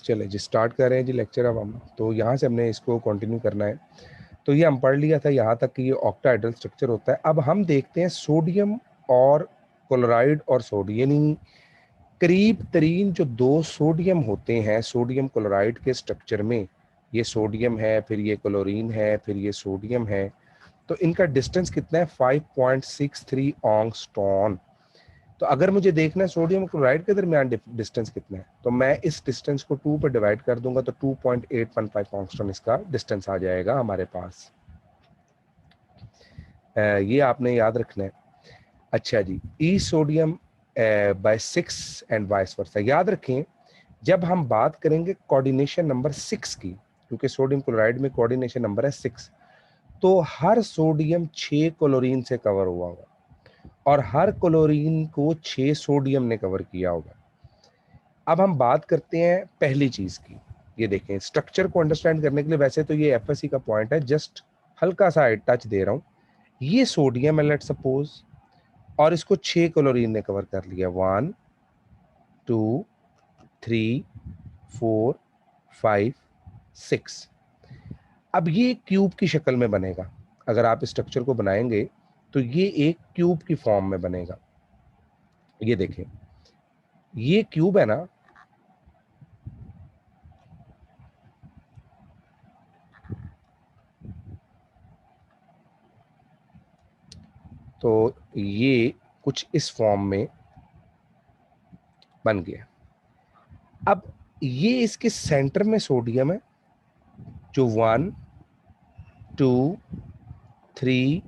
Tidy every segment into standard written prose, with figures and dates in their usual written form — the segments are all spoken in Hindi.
चले जी स्टार्ट कर रहे हैं जी लेक्चर अब हम। तो यहाँ से हमने इसको कंटिन्यू करना है। तो ये हम पढ़ लिया था यहाँ तक कि ये ऑक्टाहेड्रल स्ट्रक्चर होता है। अब हम देखते हैं सोडियम और क्लोराइड और सोडियम, यानी करीब तरीन जो दो सोडियम होते हैं सोडियम क्लोराइड के स्ट्रक्चर में, ये सोडियम है, फिर ये क्लोरीन है, फिर ये सोडियम है, तो इनका डिस्टेंस कितना है 5.63 ऑंगस्ट्रॉन। तो अगर मुझे देखना है सोडियम क्लोराइड के दरमियान डिस्टेंस कितना है, तो मैं इस डिस्टेंस को 2 पर डिवाइड कर दूंगा तो 2.815 ऑंगस्ट्रॉन इसका डिस्टेंस आ जाएगा हमारे पास। ये आपने याद रखना है। अच्छा जी, E sodium by 6 and vice versa. याद रखें जब हम बात करेंगे कोऑर्डिनेशन नंबर 6 की, क्योंकि सोडियम क्लोराइड में कोऑर्डिनेशन नंबर है 6, तो हर सोडियम 6 क्लोरीन से कवर हुआ होगा और हर क्लोरीन को 6 सोडियम ने कवर किया होगा। अब हम बात करते हैं पहली चीज की। ये देखें स्ट्रक्चर को अंडरस्टैंड करने के लिए, वैसे तो ये एफएससी का पॉइंट है, जस्ट हल्का सा टच दे रहा हूं। ये सोडियम है लेट सपोज, और इसको 6 क्लोरीन ने कवर कर लिया, 1 2 3 4 5 6। अब ये क्यूब की शक्ल में बनेगा। अगर आप स्ट्रक्चर को बनाएंगे तो ये एक क्यूब की फॉर्म में बनेगा। ये देखें ये क्यूब है ना, तो ये कुछ इस फॉर्म में बन गया। अब ये इसके सेंटर में सोडियम है जो 1 2 3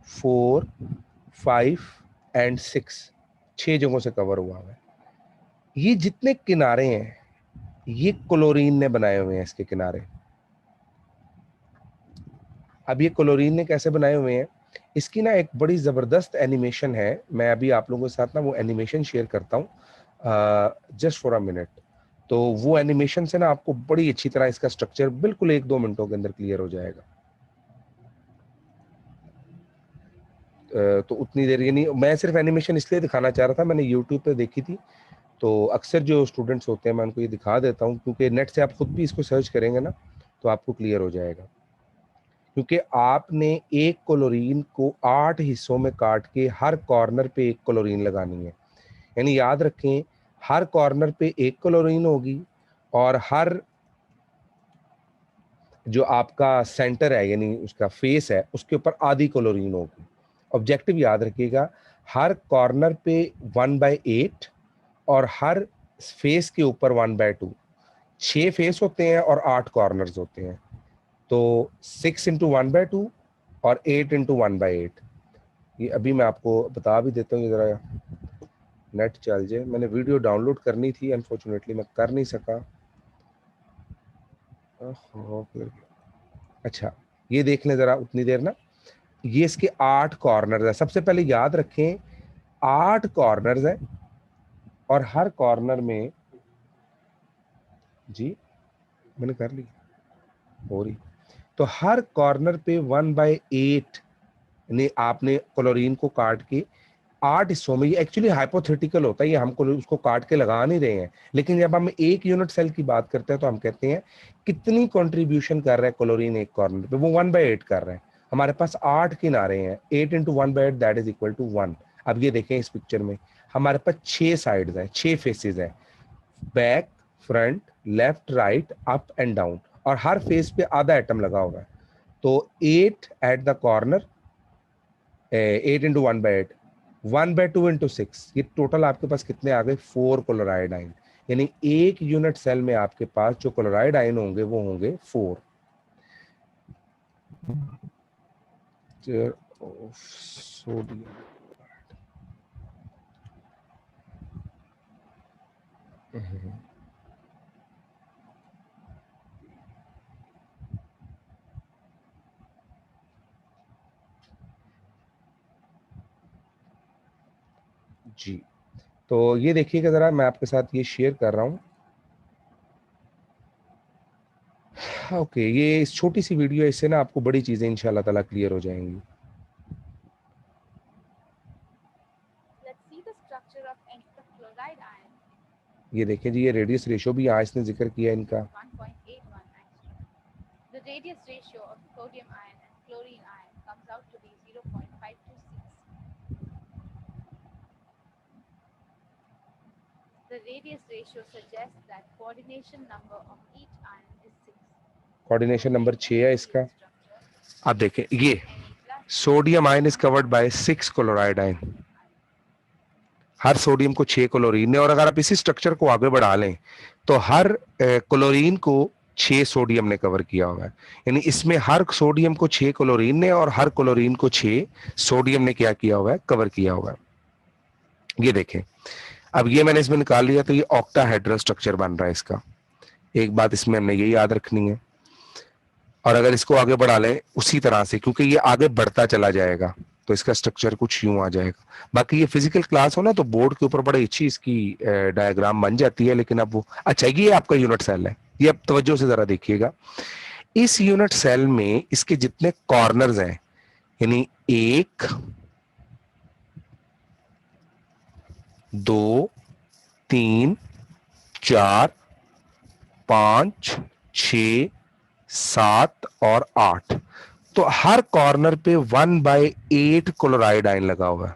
4 5 एंड 6 6 जगहों से कवर हुआ है। ये जितने किनारे हैं ये क्लोरीन ने बनाए हुए हैं इसके किनारे। अब ये क्लोरीन ने कैसे बनाए हुए हैं, इसकी ना एक बड़ी जबरदस्त एनिमेशन है। मैं अभी आप लोगों के साथ ना वो एनिमेशन शेयर करता हूँ जस्ट फॉर अ मिनट। तो वो एनिमेशन से ना आपको बड़ी अच्छी तरह इसका स्ट्रक्चर बिल्कुल 1-2 मिनटों के अंदर क्लियर हो जाएगा। तो उतनी देर, यानी मैं सिर्फ एनिमेशन इसलिए दिखाना चाह रहा था, मैंने यूट्यूब पे देखी थी, तो अक्सर जो स्टूडेंट्स होते हैं मैं उनको ये दिखा देता हूँ, क्योंकि नेट से आप खुद भी इसको सर्च करेंगे ना तो आपको क्लियर हो जाएगा। क्योंकि आपने एक क्लोरीन को 8 हिस्सों में काट के हर कॉर्नर पे एक क्लोरीन लगानी है। यानी याद रखें हर कॉर्नर पे एक क्लोरीन होगी और हर जो आपका सेंटर है यानी उसका फेस है उसके ऊपर आधी क्लोरीन होगी। ऑब्जेक्टिव याद रखिएगा, हर कॉर्नर पे 1/8 और हर फेस के ऊपर 1/2। 6 फेस होते हैं और 8 कॉर्नर्स होते हैं, तो 6 इंटू 1/2 और 8 इंटू 1/8। ये अभी मैं आपको बता भी देता हूँ, ये जरा नेट चल जाए। मैंने वीडियो डाउनलोड करनी थी, अनफॉर्चुनेटली मैं कर नहीं सका। अच्छा ये देख लें जरा उतनी देर ना, ये इसके 8 कॉर्नर्स है। सबसे पहले याद रखें 8 कॉर्नर्स है और हर कॉर्नर में, जी मैंने कर ली हो रही, तो हर कॉर्नर पे 1/8 ने आपने क्लोरीन को काट के 8 हिस्सों में, ये एक्चुअली हाइपोथेटिकल होता है, ये हमको उसको काट के लगा नहीं रहे हैं, लेकिन जब हम एक यूनिट सेल की बात करते हैं तो हम कहते हैं कितनी कंट्रीब्यूशन कर रहा है क्लोरीन एक कॉर्नर पे, वो 1/8 कर रहे हैं। हमारे पास 8 किनारे हैं, 8 into 1/8 that is equal to 1। अब ये देखें इस पिक्चर में हमारे पास 6 साइड्स हैं, 6 फेसेस हैं, back front left right up and down, और हर फेस पे आधा एटम लगा हुआ है। तो 8 at the corner, 8 into 1/8, 1/2 into 6, ये टोटल आपके पास कितने आ गए 4 क्लोराइड आइन। यानी एक यूनिट सेल में आपके पास जो क्लोराइड आइन होंगे वो होंगे 4। सोडियम जी, तो ये देखिएगा जरा, मैं आपके साथ ये शेयर कर रहा हूँ। ओके, ये इस छोटी सी वीडियो है, इससे ना आपको बड़ी चीजें इंशाल्लाह ताला क्लियर हो जाएंगी। Let's see the structure of enter chloride ion. ये देखें जी, ये रेडियस रेशियो भी यहाँ इसने जिक्र किया इनका। 1.81 angstrom. The radius ratio of sodium ion and chlorine ion comes out to be 0.526. The radius ratio suggests that coordination number of each ion is 6. Coordination number 6 है इसका। Structure आप देखें ये any plus sodium ion is covered by 6 chloride ion. Her sodium को 6 क्लोरीन ने, और अगर आप इसी स्ट्रक्चर को आगे बढ़ा लें तो हर क्लोरीन को 6 सोडियम ने कवर किया हुआ है। यानी इसमें हर सोडियम को 6 क्लोरीन ने और हर क्लोरीन को 6 सोडियम ने क्या किया हुआ है, कवर किया हुआ है। ये देखें, अब ये मैंने इसमें निकाल लिया तो ये ऑक्टाहेड्रल स्ट्रक्चर बन रहा है इसका। एक बात इसमें हमने ये याद रखनी है। और अगर इसको आगे बढ़ा लें उसी तरह से, क्योंकि ये आगे बढ़ता चला जाएगा तो इसका स्ट्रक्चर कुछ यूं आ जाएगा। बाकी ये फिजिकल क्लास हो ना तो बोर्ड के ऊपर बड़ी अच्छी इसकी डायग्राम बन जाती है, लेकिन अब वो अच्छा, ये आपका यूनिट सेल है। ये अब तवज्जो से जरा देखिएगा, इस यूनिट सेल में इसके जितने कॉर्नर्स हैं, यानी 1 2 3 4 5 6 7 और 8, तो हर कॉर्नर पे 1/8 क्लोराइड आयन लगा हुआ है।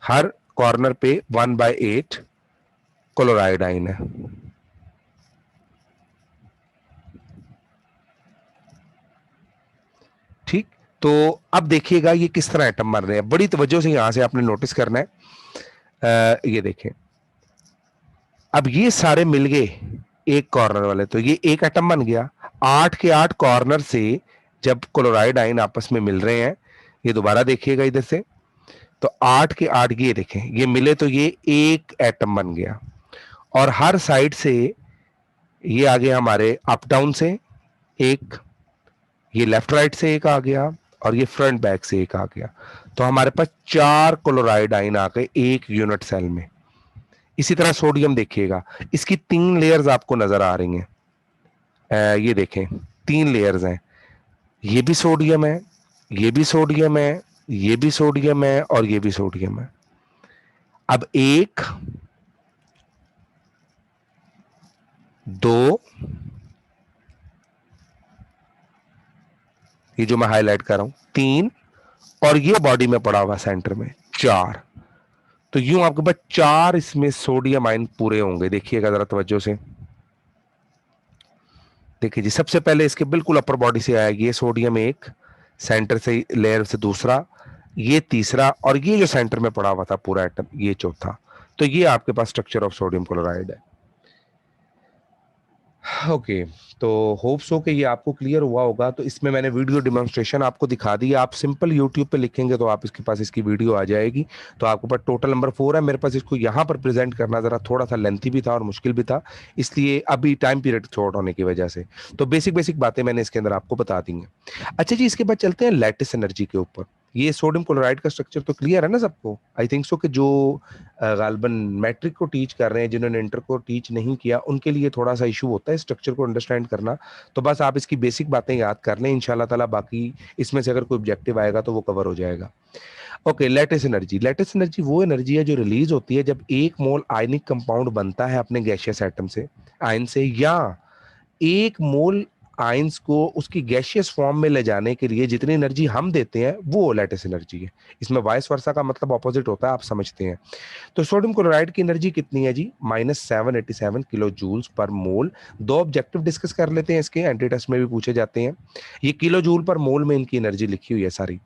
हर कॉर्नर पे 1/8 क्लोराइड आयन है। ठीक, तो अब देखिएगा ये किस तरह एटम बन रहे हैं। बड़ी तवज्जो से यहां से आपने नोटिस करना है। ये देखें, अब ये सारे मिल गए एक कॉर्नर वाले, तो ये एक एटम बन गया। 8 के 8 कॉर्नर से जब क्लोराइड आयन आपस में मिल रहे हैं, ये दोबारा देखिएगा इधर से, तो 8 के 8 ये देखें, ये मिले तो ये एक एटम बन गया। और हर साइड से ये आ गया हमारे अप डाउन से एक, ये लेफ्ट राइट से एक आ गया, और ये फ्रंट बैक से एक आ गया। तो हमारे पास 4 क्लोराइड आयन आ गए एक यूनिट सेल में। इसी तरह सोडियम देखिएगा, इसकी 3 लेयर्स आपको नजर आ रही हैं। ये देखें 3 लेयर्स हैं, ये भी सोडियम है, ये भी सोडियम है, ये भी सोडियम है, और ये भी सोडियम है। अब 1 2, ये जो मैं हाईलाइट कर रहा हूं 3, और ये बॉडी में पड़ा हुआ सेंटर में 4। तो यूं आपके पास 4 इसमें सोडियम आयन पूरे होंगे। देखिएगा जरा तवज्जो से, देखिए जी, सबसे पहले इसके बिल्कुल अपर बॉडी से आया ये सोडियम, एक सेंटर से लेयर से दूसरा, ये तीसरा, और ये जो सेंटर में पड़ा हुआ था पूरा एटम ये चौथा। तो ये आपके पास स्ट्रक्चर ऑफ सोडियम क्लोराइड है। ओके, तो होप सो कि ये आपको क्लियर हुआ होगा। तो इसमें मैंने वीडियो डेमोन्स्ट्रेशन आपको दिखा दी। आप सिंपल यूट्यूब पे लिखेंगे तो आप इसके पास इसकी वीडियो आ जाएगी। तो आपके पास टोटल नंबर 4 है। मेरे पास इसको यहाँ पर प्रेजेंट करना जरा थोड़ा सा लेंथी भी था और मुश्किल भी था, इसलिए अभी टाइम पीरियड शॉर्ट होने की वजह से। तो बेसिक बेसिक बातें मैंने इसके अंदर आपको बता दी हैं। अच्छा जी, इसके बाद चलते हैं लैटिस एनर्जी के ऊपर। ये सोडियम क्लोराइड का स्ट्रक्चर तो क्लियर है ना सबको? आई थिंक सो कि जो गालबन मैट्रिक को टीच कर रहे हैं, जिन्होंने इंटर को टीच नहीं किया, उनके लिए थोड़ा सा इशू होता है स्ट्रक्चर को अंडरस्टैंड करना। तो बस आप इसकी बेसिक बातें याद कर लें, इंशाल्लाह ताला बाकी इसमें से अगर कोई ऑब्जेक्टिव आएगा तो वो कवर हो जाएगा। Okay, lattice energy. Lattice energy वो एनर्जी है जो रिलीज होती है जब 1 मोल आयनिक कंपाउंड बनता है अपने गैसियस एटम से, आयन से, या 1 मोल आयंस को उसकी गैसियस फॉर्म में ले जाने के लिए जितनी एनर्जी हम देते हैं वो लैटिस एनर्जी है। इसमें वाइस वर्सा का मतलब ऑपोजिट होता है, आप समझते हैं। तो सोडियम क्लोराइड की एनर्जी कितनी है जी? -787 किलो जूल्स पर मोल। 2 ऑब्जेक्टिव डिस्कस कर लेते हैं इसके, एंटी टेस्ट में भी पूछे जाते हैं। ये किलो जूल पर मोल में इनकी एनर्जी लिखी हुई है सारी।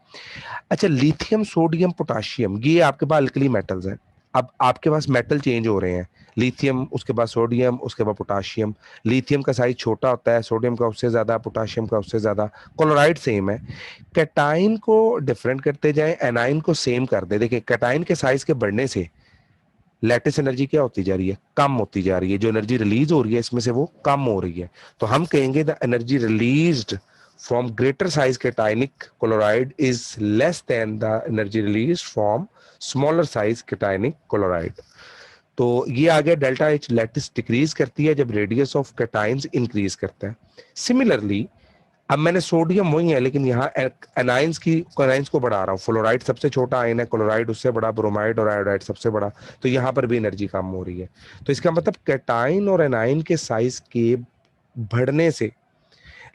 अच्छा, लिथियम, सोडियम, पोटाशियम, ये आपके पास अल्कली मेटल्स हैं। अब आपके पास मेटल चेंज हो रहे हैं, लिथियम, उसके बाद सोडियम, उसके बाद पोटाशियम। लिथियम का साइज छोटा होता है, सोडियम का उससे ज्यादा, पोटाशियम का उससे ज्यादा। क्लोराइड सेम है। कैटाइन को डिफरेंट करते जाए, एनाइन को सेम कर दे। देखिए, कैटाइन के साइज के बढ़ने से लैटिस एनर्जी क्या होती जा रही है? कम होती जा रही है। जो एनर्जी रिलीज हो रही है इसमें से वो कम हो रही है। तो हम कहेंगे the energy released from greater size cationic chloride is less than the energy released from smaller size cationic chloride. तो ये आ गया डेल्टा एच। लैटिस डिक्रीज करती है जब रेडियस ऑफ कैटाइंस इंक्रीज करता है। सिमिलरली अब मैंने सोडियम वही है, लेकिन यहाँ एनाइंस को बढ़ा रहा हूँ। फ्लोराइड सबसे छोटा आयन है, क्लोराइड उससे बड़ा, ब्रोमाइड और आयोडाइड सबसे बड़ा, तो यहाँ पर भी एनर्जी कम हो रही है। तो इसका मतलब कैटाइन और एनाइन के साइज के बढ़ने से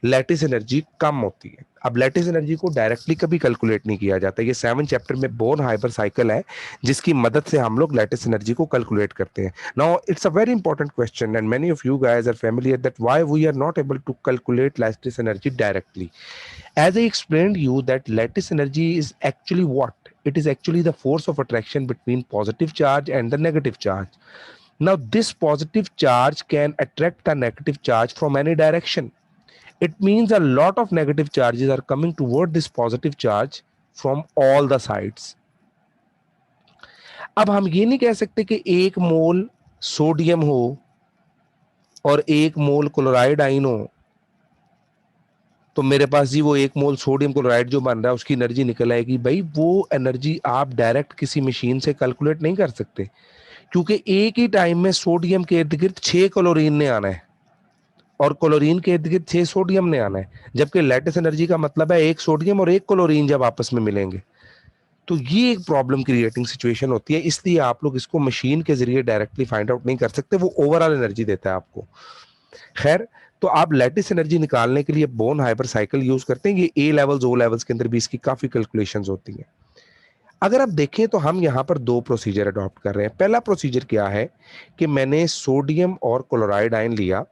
लैटिस एनर्जी कम होती है। अब लैटिस एनर्जी को डायरेक्टली कभी कैलकुलेट नहीं किया जाता। ये 7 चैप्टर में बोर्न हाइपर साइकिल है, जिसकी मदद से हम लोग लैटिस एनर्जी को कैलकुलेट करते हैं। Now it's a very important question and many of you guys are familiar that why we are not able to calculate lattice energy directly. As I explained you that lattice energy is actually what? It is actually the force of attraction between positive charge and the negative charge. Now this positive charge can attract the negative charge from any direction. It means a lot of negative charges are coming toward this positive charge from all the sides. अब हम ये नहीं कह सकते कि 1 मोल सोडियम हो और 1 मोल क्लोराइड आयन हो, तो मेरे पास जी वो 1 मोल सोडियम क्लोराइड जो बन रहा है उसकी एनर्जी निकल आएगी। भाई वो एनर्जी आप डायरेक्ट किसी मशीन से कैलकुलेट नहीं कर सकते, क्योंकि एक ही टाइम में सोडियम के इर्द गिर्द 6 क्लोरीन ने आना है और क्लोरीन के इर्द गिर्द 6 सोडियम ने आना है, जबकि लैटिस एनर्जी का मतलब है 1 सोडियम और 1 क्लोरीन जब आपस में मिलेंगे। तो ये एक प्रॉब्लम क्रिएटिंग सिचुएशन होती है, इसलिए आप लोग इसको मशीन के जरिए डायरेक्टली फाइंड आउट नहीं कर सकते, वो ओवरऑल एनर्जी देता है आपको। खैर, तो आप लैटिस एनर्जी निकालने के लिए बोर्न हाइपर साइकिल यूज करते हैं। ये ए लेवल्स ओ लेवल्स के अंदर भी इसकी काफी कैलकुलेशंस होती हैं। अगर आप देखें तो हम यहाँ पर 2 प्रोसीजर अडॉप्ट कर रहे हैं। पहला प्रोसीजर क्या है कि मैंने सोडियम और क्लोराइड आयन लिया,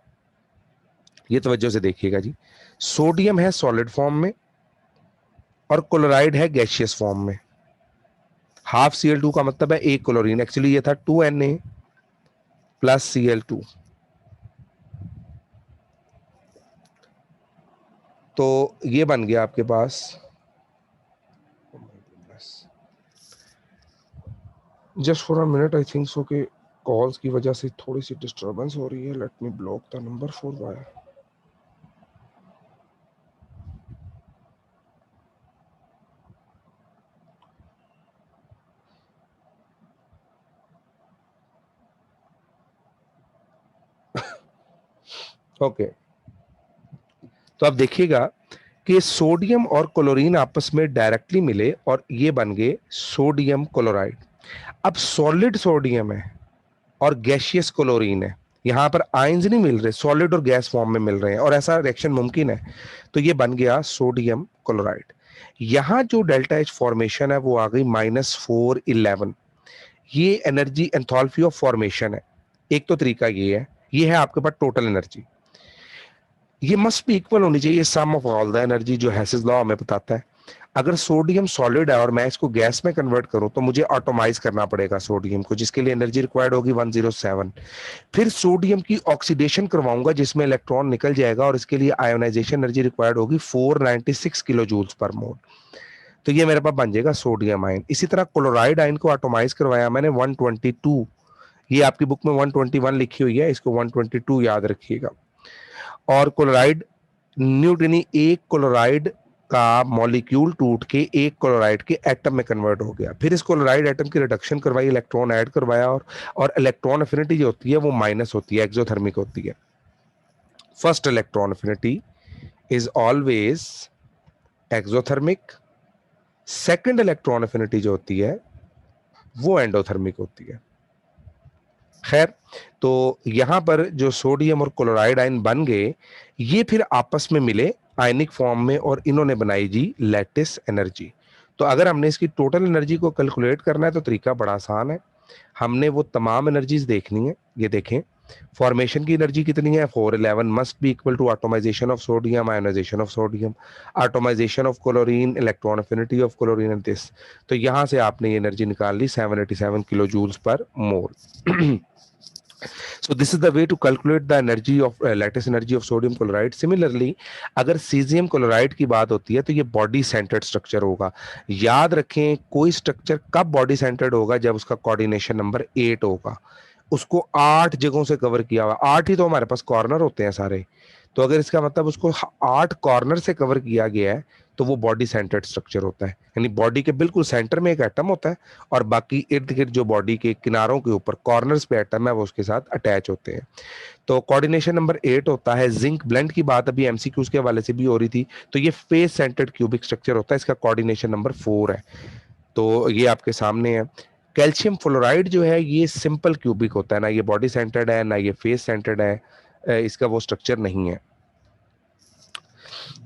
ये तवज्जो से देखिएगा जी। सोडियम है सॉलिड फॉर्म में और क्लोराइड है गैसियस फॉर्म में। हाफ Cl2 का मतलब है 1 क्लोरीन, एक्चुअली ये था 2Na प्लस Cl2। तो ये बन गया आपके पास, just for a minute, I think so कि कॉल्स की वजह से थोड़ी सी डिस्टरबेंस हो रही है। Let me block the number for Y. Okay, तो अब देखिएगा कि सोडियम और क्लोरीन आपस में डायरेक्टली मिले और ये बन गए सोडियम क्लोराइड। अब सॉलिड सोडियम है और गैसियस क्लोरीन है, यहां पर आयंस नहीं मिल रहे, सॉलिड और गैस फॉर्म में मिल रहे हैं और ऐसा रिएक्शन मुमकिन है। तो ये बन गया सोडियम क्लोराइड। यहां जो डेल्टा एच फॉर्मेशन है वो आ गई -411। ये एनर्जी एंथैल्पी ऑफ फॉर्मेशन है। एक तो तरीका ये है आपके पास टोटल एनर्जी, ये मस्ट भी इक्वल होनी चाहिए सम ऑफ ऑल द एनर्जी, जो हैसेस लॉ हमें बताता है। अगर सोडियम सॉलिड है और मैं इसको गैस में कन्वर्ट करूं तो मुझे ऑटोमाइज करना पड़ेगा सोडियम को, जिसके लिए एनर्जी रिक्वायर्ड होगी 107। फिर सोडियम की ऑक्सीडेशन करवाऊंगा जिसमें इलेक्ट्रॉन निकल जाएगा और इसके लिए आयोनाइजेशन एनर्जी रिक्वायर्ड होगी 496 किलो जूल्स पर मोल। तो ये मेरे पास बन जाएगा सोडियम आयन। इसी तरह क्लोराइड आयन को ऑटोमाइज करवाया मैंने 122, ये आपकी बुक में 121 लिखी हुई है, इसको 122 याद रखिएगा। और क्लोराइड न्यूटनी, एक क्लोराइड का मॉलिक्यूल टूट के एक क्लोराइड के एटम में कन्वर्ट हो गया। फिर इस क्लोराइड एटम की रिडक्शन करवाई, इलेक्ट्रॉन ऐड करवाया और इलेक्ट्रॉन एफिनिटी जो होती है वो माइनस होती है, एक्सोथर्मिक होती है। First electron affinity is always exothermic, second electron affinity जो होती है वो एंडोथर्मिक होती है। खैर, तो यहां पर जो सोडियम और क्लोराइड आयन बन गए, ये फिर आपस में मिले आयनिक फॉर्म में और इन्होंने बनाई जी लैटिस एनर्जी। तो अगर हमने इसकी टोटल एनर्जी को कैलकुलेट करना है तो तरीका बड़ा आसान है। हमने वो तमाम एनर्जीज देखनी है। ये देखें, फॉर्मेशन की एनर्जी कितनी है 411, must be equal to atomisation of sodium, ionisation of sodium, atomisation of chlorine, electron affinity of chlorine and this. तो यहां से आपने ये एनर्जी निकाल ली 787 kilo joules per mole. So this is the way to calculate the energy of lattice energy of sodium chloride. Similarly, अगर cesium chloride की बात होती है तो ये body centered structure होगा। याद रखें, कोई structure कब body centered होगा, जब उसका coordination number 8 होगा। उसको 8 जगहों से कवर किया हुआ, 8 ही तो हमारे पास कॉर्नर होते हैं सारे। तो अगर इसका मतलब उसको 8 कॉर्नर से कवर किया गया है तो वो बॉडी सेंटर्ड स्ट्रक्चर होता है, यानी बॉडी के बिल्कुल सेंटर में एक एटम होता है और बाकी इर्द गिर्द जो बॉडी के किनारों के ऊपर कॉर्नर्स पे एटम है वो उसके साथ अटैच होते हैं। तो कोऑर्डिनेशन नंबर 8 होता है जिंक ब्लेंड की बात अभी एमसीक्यूज के हवाले से भी हो रही थी, तो ये फेस सेंटर्ड क्यूबिक स्ट्रक्चर होता है, इसका कोऑर्डिनेशन नंबर 4 है। तो ये आपके सामने है। कैल्शियम फ्लोराइड जो है ये सिंपल क्यूबिक होता है, ना ये बॉडी सेंटर्ड है ना ये फेस सेंटर्ड है, इसका वो स्ट्रक्चर नहीं है।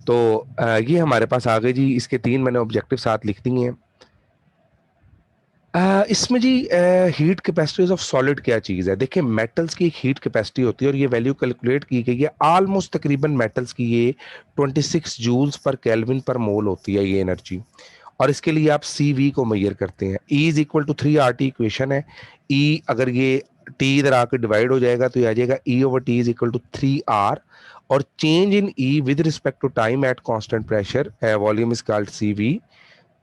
तो ये हमारे पास आ गए जी, इसके 3 मैंने ऑब्जेक्टिव साथ लिख दिए हैं। इसमें जी हीट कैपेसिटीज ऑफ सॉलिड क्या चीज है? देखिए मेटल्स की एक हीट कैपेसिटी होती है और ये वैल्यू कैलकुलेट की गई है ऑलमोस्ट तकरीबन मेटल्स की ये 26 जूल्स पर केल्विन पर मोल होती है ये एनर्जी, और इसके लिए आप CV को मेजर करते हैं। E is equal to 3RT equation है। E अगर ये T इधर आकर डिवाइड हो जाएगा तो ये आ जाएगा E/T is equal to 3R, और change in E with respect to time at constant pressure volume is called CV।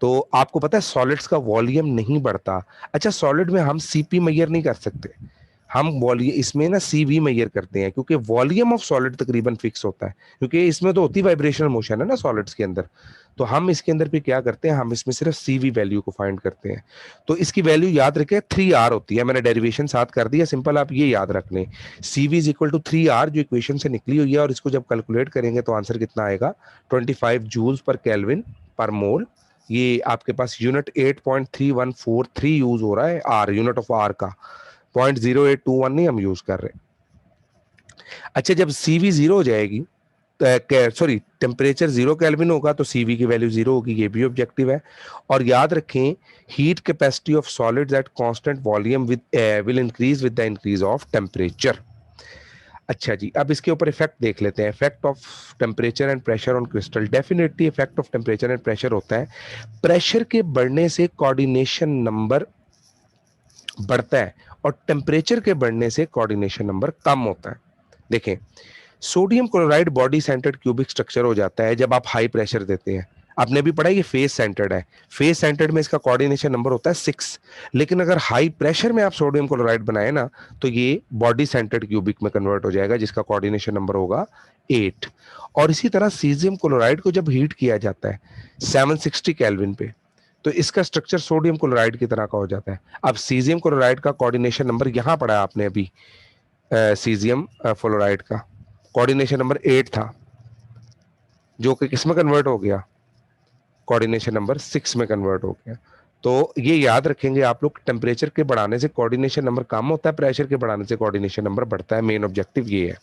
तो आपको पता है सॉलिड्स का वॉल्यूम नहीं बढ़ता। अच्छा सॉलिड में हम CP मेजर नहीं कर सकते, हम वॉल्यूम इसमें ना CV मेजर करते हैं, क्योंकि वॉल्यूम ऑफ सॉलिड तकरीबन फिक्स होता है, क्योंकि इसमें तो होती वाइब्रेशनल मोशन है ना सॉलिड्स के अंदर। तो हम इसके अंदर भी क्या करते हैं, हम इसमें सिर्फ CV वैल्यू को फाइंड करते हैं। तो इसकी वैल्यू याद रखें 3R होती है, मैंने डेरिवेशन साथ कर दिया, सिंपल आप ये याद रख लें। CV is equal to 3R जो इक्वेशन से निकली हुई है, और इसको जब कैलकुलेट करेंगे तो आंसर कितना आएगा 25 जूल्स पर केल्विन पर मोल। ये आपके पास यूनिट 8.3143 यूज हो रहा है, आर यूनिट ऑफ आर का 0.0821 नहीं हम यूज कर रहे। अच्छा जब CV 0 हो जाएगी, सॉरी टेम्परेचर 0 केल्विन होगा तो CV की वैल्यू 0 होगी, ये भी ऑब्जेक्टिव है। और याद रखें heat capacity of solids at constant volume will increase with the increase of temperature. अच्छा जी, अब इसके ऊपर इफेक्ट देख लेते हैं। Effect of temperature and pressure on crystal. Definitely effect of temperature and pressure होता है, प्रेशर के बढ़ने से कोऑर्डिनेशन नंबर बढ़ता है और टेम्परेचर के बढ़ने से कोऑर्डिनेशन नंबर कम होता है। देखें sodium chloride body centred cubic structure हो जाता है जब आप हाई प्रेशर देते हैं। आपने भी पढ़ा ये फेस सेंटर्ड है, फेस सेंटर्ड में इसका कोऑर्डिनेशन नंबर होता है 6, लेकिन अगर हाई प्रेशर में आप सोडियम क्लोराइड बनाए ना तो ये बॉडी सेंटर्ड क्यूबिक में कन्वर्ट हो जाएगा जिसका कोऑर्डिनेशन नंबर होगा 8। और इसी तरह सीजियम क्लोराइड को जब हीट किया जाता है 760 केल्विन पे तो इसका स्ट्रक्चर सोडियम क्लोराइड की तरह का हो जाता है। अब सीजियम क्लोराइड का कोऑर्डिनेशन नंबर यहां पढ़ा है आपने अभी, सीजियम फ्लोराइड का कोऑर्डिनेशन नंबर 8 था, जो कि किस में कन्वर्ट हो गया, कोऑर्डिनेशन नंबर 6 में कन्वर्ट हो गया। तो ये याद रखेंगे आप लोग, टेम्परेचर के बढ़ाने से कोऑर्डिनेशन नंबर कम होता है, प्रेशर के बढ़ाने से कोऑर्डिनेशन नंबर बढ़ता है। मेन ऑब्जेक्टिव ये है।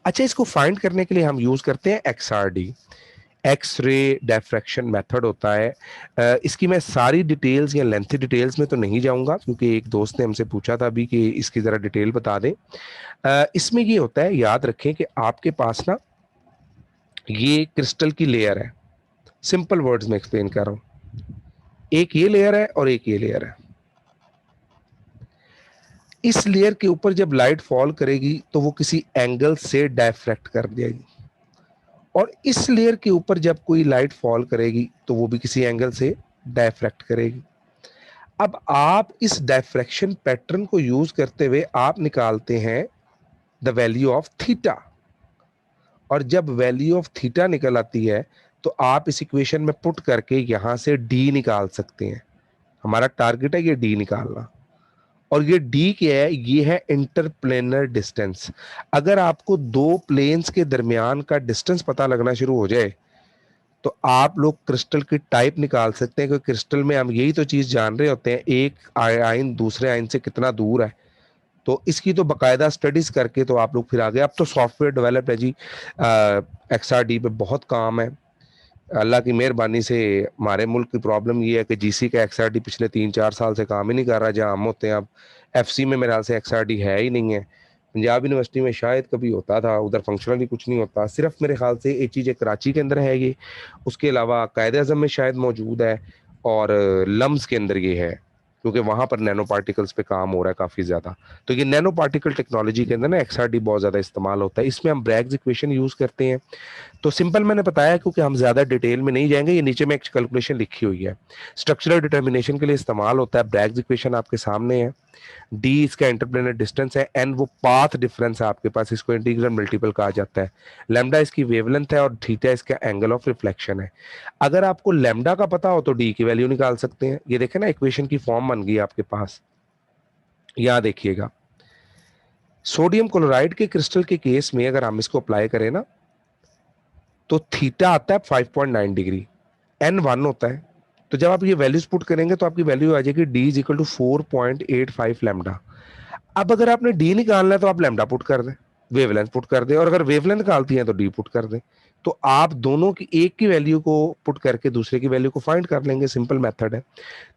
अच्छा इसको फाइंड करने के लिए हम यूज करते हैं XRD, X ray diffraction method होता है। इसकी मैं सारी डिटेल्स या लेंथी डिटेल्स में तो नहीं जाऊंगा, क्योंकि एक दोस्त ने हमसे पूछा था अभी कि इसकी जरा डिटेल बता दें। इसमें ये होता है, याद रखें कि आपके पास ना ये क्रिस्टल की लेयर है, सिंपल वर्ड्स में एक्सप्लेन कर रहा हूं, एक ये लेयर है और एक ये लेयर है। इस लेयर के ऊपर जब लाइट फॉल करेगी तो वो किसी एंगल से डायफ्रैक्ट कर जाएगी, और इस लेयर के ऊपर जब कोई लाइट फॉल करेगी तो वो भी किसी एंगल से डायफ्रैक्ट करेगी। अब आप इस डायफ्रैक्शन पैटर्न को यूज करते हुए आप निकालते हैं द वैल्यू ऑफ थीटा, और जब वैल्यू ऑफ थीटा निकल आती है तो आप इस इक्वेशन में पुट करके यहां से डी निकाल सकते हैं। हमारा टारगेट है ये डी निकालना, और ये डी क्या है, ये है इंटरप्लेनर डिस्टेंस। अगर आपको दो प्लेन्स के दरमियान का डिस्टेंस पता लगना शुरू हो जाए तो आप लोग क्रिस्टल की टाइप निकाल सकते हैं, क्योंकि क्रिस्टल में हम यही तो चीज जान रहे होते हैं, एक आयन दूसरे आयन से कितना दूर है। तो इसकी तो बकायदा स्टडीज करके तो आप लोग फिर आगे, अब तो सॉफ्टवेयर डेवलप है जी, XRD पे बहुत काम है। अल्लाह की मेहरबानी से हमारे मुल्क की प्रॉब्लम ये है कि GC का XRD पिछले 3-4 साल से काम ही नहीं कर रहा। जहाँ हम होते हैं, अब FC में मेरे ख्याल से XRD है ही नहीं है। पंजाब यूनिवर्सिटी में शायद कभी होता था, उधर फंक्शनली कुछ नहीं होता, सिर्फ मेरे ख्याल से एक चीज़ कराची के अंदर है ये, उसके अलावा कायदे आज़म में शायद मौजूद है, और लम्स के अंदर ये है, क्योंकि वहाँ पर नैनो पार्टिकल्स पे काम हो रहा है काफ़ी ज़्यादा। तो ये नैनो पार्टिकल टेक्नोलॉजी के अंदर ना XRD बहुत ज़्यादा इस्तेमाल होता है। इसमें हम ब्रैग्स इक्वेशन यूज़ करते हैं तो सिंपल मैंने बताया, क्योंकि हम ज्यादा डिटेल में नहीं जाएंगे, ये नीचे में एक कैलकुलेशन लिखी हुई है। स्ट्रक्चरल डिटर्मिनेशन के लिए इस्तेमाल होता है। ब्रैग्स इक्वेशन आपके सामने है। डी इसका इंटरप्लेनर डिस्टेंस है, एन वो पाथ डिफरेंस है आपके पास, इसको इंटीग्रल मल्टीपल कहा जाता है। लैम्डा इसकी वेवलेंथ है और थीटा इसका एंगल ऑफ रिफ्लेक्शन है। अगर आपको लैम्डा का पता हो तो डी की वैल्यू निकाल सकते हैं। ये देखें ना, इक्वेशन की फॉर्म बन गई आपके पास। यहां देखिएगा, सोडियम क्लोराइड के क्रिस्टल के केस में अगर हम इसको अप्लाई करें ना, तो थीटा आता है 5.9 डिग्री, एन 1 होता है। तो जब आप ये वैल्यूज पुट करेंगे तो आपकी वैल्यू आ जाएगी D is equal to 4.85 lambda. अब अगर आपने डी निकालना है तो आप लैम्डा पुट कर दें, वेवलेंथ पुट कर दें, और अगर वेवलेंथ निकालती है तो डी पुट कर दें। तो आप दोनों की, एक की वैल्यू को पुट करके दूसरे की वैल्यू को फाइंड कर लेंगे, सिंपल मेथड है।